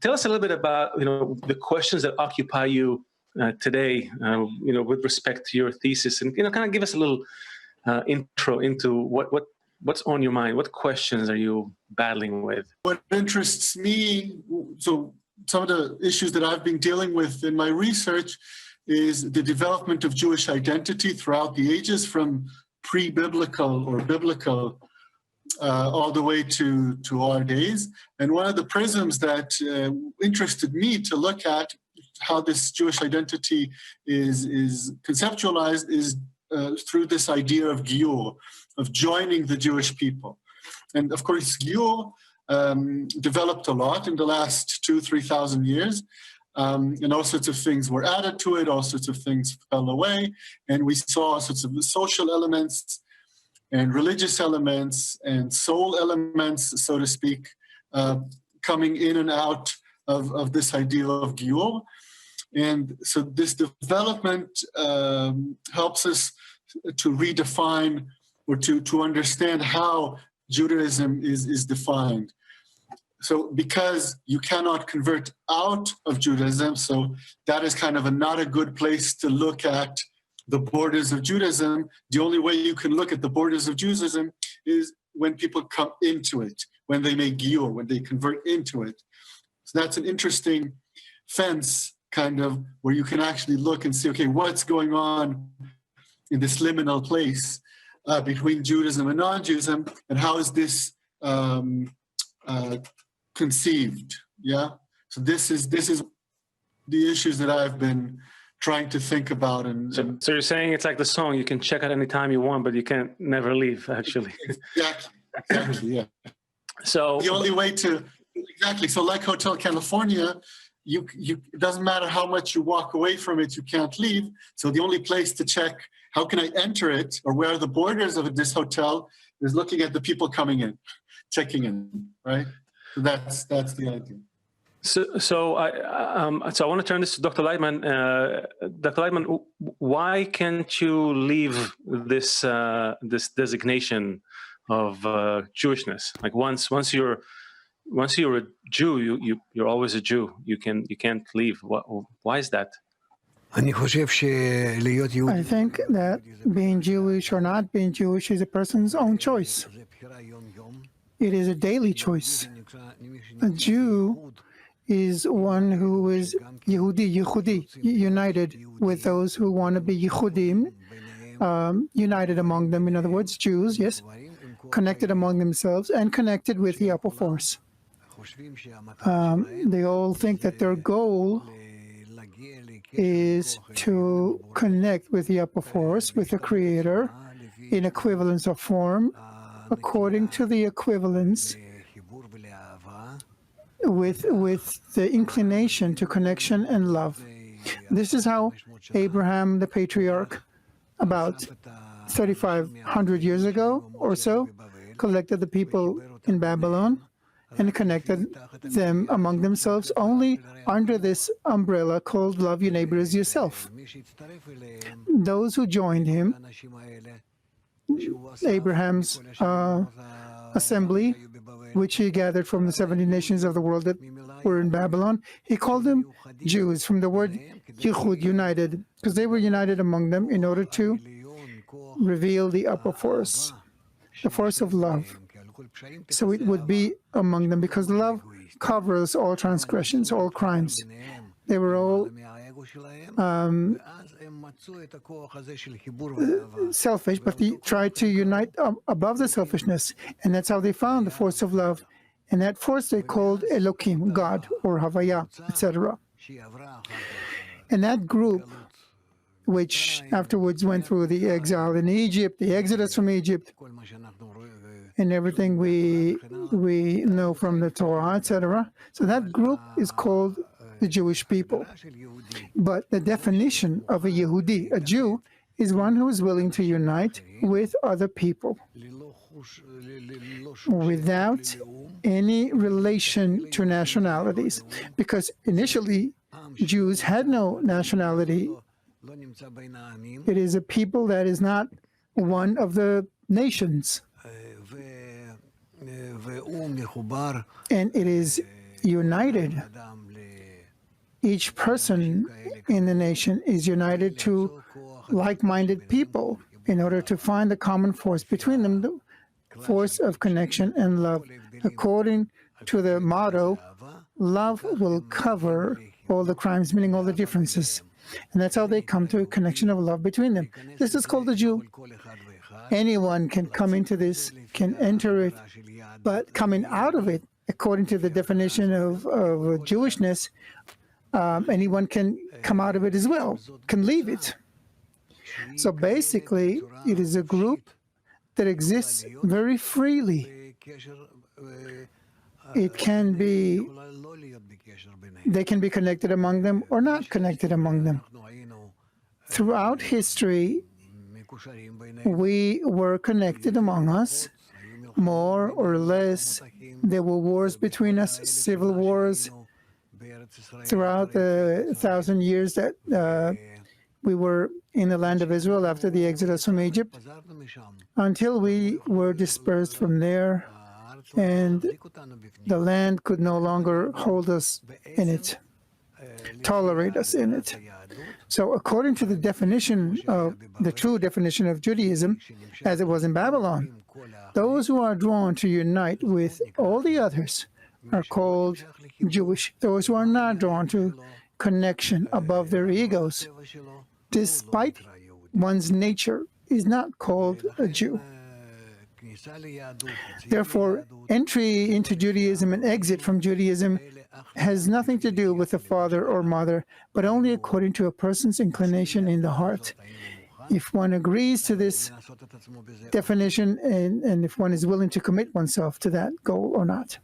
tell us a little bit about the questions that occupy you today, with respect to your thesis, and kind of give us a little intro into what's on your mind. What questions are you battling with? What interests me, so some of the issues that I've been dealing with in my research is the development of Jewish identity throughout the ages, from pre-biblical or biblical all the way to our days. And one of the prisms that interested me to look at how this Jewish identity is conceptualized is through this idea of giyur, of joining the Jewish people. And of course, giyur developed a lot in the last 2,000-3,000 years. And all sorts of things were added to it, all sorts of things fell away, and we saw all sorts of social elements and religious elements and soul elements, so to speak, coming in and out of this idea of giyur. And so this development helps us to redefine or to understand how Judaism is defined. So because you cannot convert out of Judaism, so that is kind of not a good place to look at the borders of Judaism. The only way you can look at the borders of Judaism is when people come into it, when they make giyur, when they convert into it. So that's an interesting fence, kind of, where you can actually look and see, okay, what's going on in this liminal place between Judaism and non-Judaism, and how is this conceived? Yeah. So this is the issues that I've been trying to think about. And so you're saying it's like the song, you can check out anytime you want, but you can't never leave, actually. Exactly. Yeah. So the only way to so like Hotel California, it doesn't matter how much you walk away from it, you can't leave. So the only place to check how can I enter it, or where are the borders of this hotel, is looking at the people coming in, checking in, right? So that's the idea. So I want to turn this to Dr. Laitman. Dr. Laitman, why can't you leave this designation of Jewishness? Like once you're a Jew, you're always a Jew. You can't leave. Why is that? I think that being Jewish or not being Jewish is a person's own choice. It is a daily choice. A Jew is one who is Yehudi, united with those who want to be Yehudim, united among them. In other words, Jews, yes, connected among themselves and connected with the upper force. They all think that their goal is to connect with the upper force, with the Creator, in equivalence of form, according to the equivalence with the inclination to connection and love. This is how Abraham, the patriarch, about 3,500 years ago or so, collected the people in Babylon and connected them among themselves only under this umbrella called love your neighbor as yourself. Those who joined him, Abraham's assembly, which he gathered from the 70 nations of the world that were in Babylon, he called them Jews, from the word Yehud, united, because they were united among them in order to reveal the upper force, the force of love. So it would be among them, because love covers all transgressions, all crimes. They were all selfish, but they tried to unite above the selfishness, and that's how they found the force of love. And that force they called Elohim, God, or Havaya, etc. And that group, which afterwards went through the exile in Egypt, the exodus from Egypt, and everything we know from the Torah, etc. So that group is called the Jewish people. But the definition of a Yehudi, a Jew, is one who is willing to unite with other people without any relation to nationalities. Because initially, Jews had no nationality. It is a people that is not one of the nations. And it is united. Each person in the nation is united to like-minded people in order to find the common force between them, the force of connection and love. According to the motto, love will cover all the crimes, meaning all the differences. And that's how they come to a connection of love between them. This is called the Jew. Anyone can come into this, can enter it, but coming out of it, according to the definition of Jewishness, anyone can come out of it as well, can leave it. So basically, it is a group that exists very freely. It can be, they can be connected among them or not connected among them. Throughout history, we were connected among us, more or less. There were wars between us, civil wars, throughout the 1,000 years that we were in the land of Israel after the exodus from Egypt, until we were dispersed from there, and the land could no longer hold us in it, tolerate us in it. So according to the definition of, the true definition of Judaism, as it was in Babylon, those who are drawn to unite with all the others are called Jewish. Those who are not drawn to connection above their egos, despite one's nature, is not called a Jew. Therefore, entry into Judaism and exit from Judaism has nothing to do with the father or mother, but only according to a person's inclination in the heart. If one agrees to this definition and if one is willing to commit oneself to that goal or not.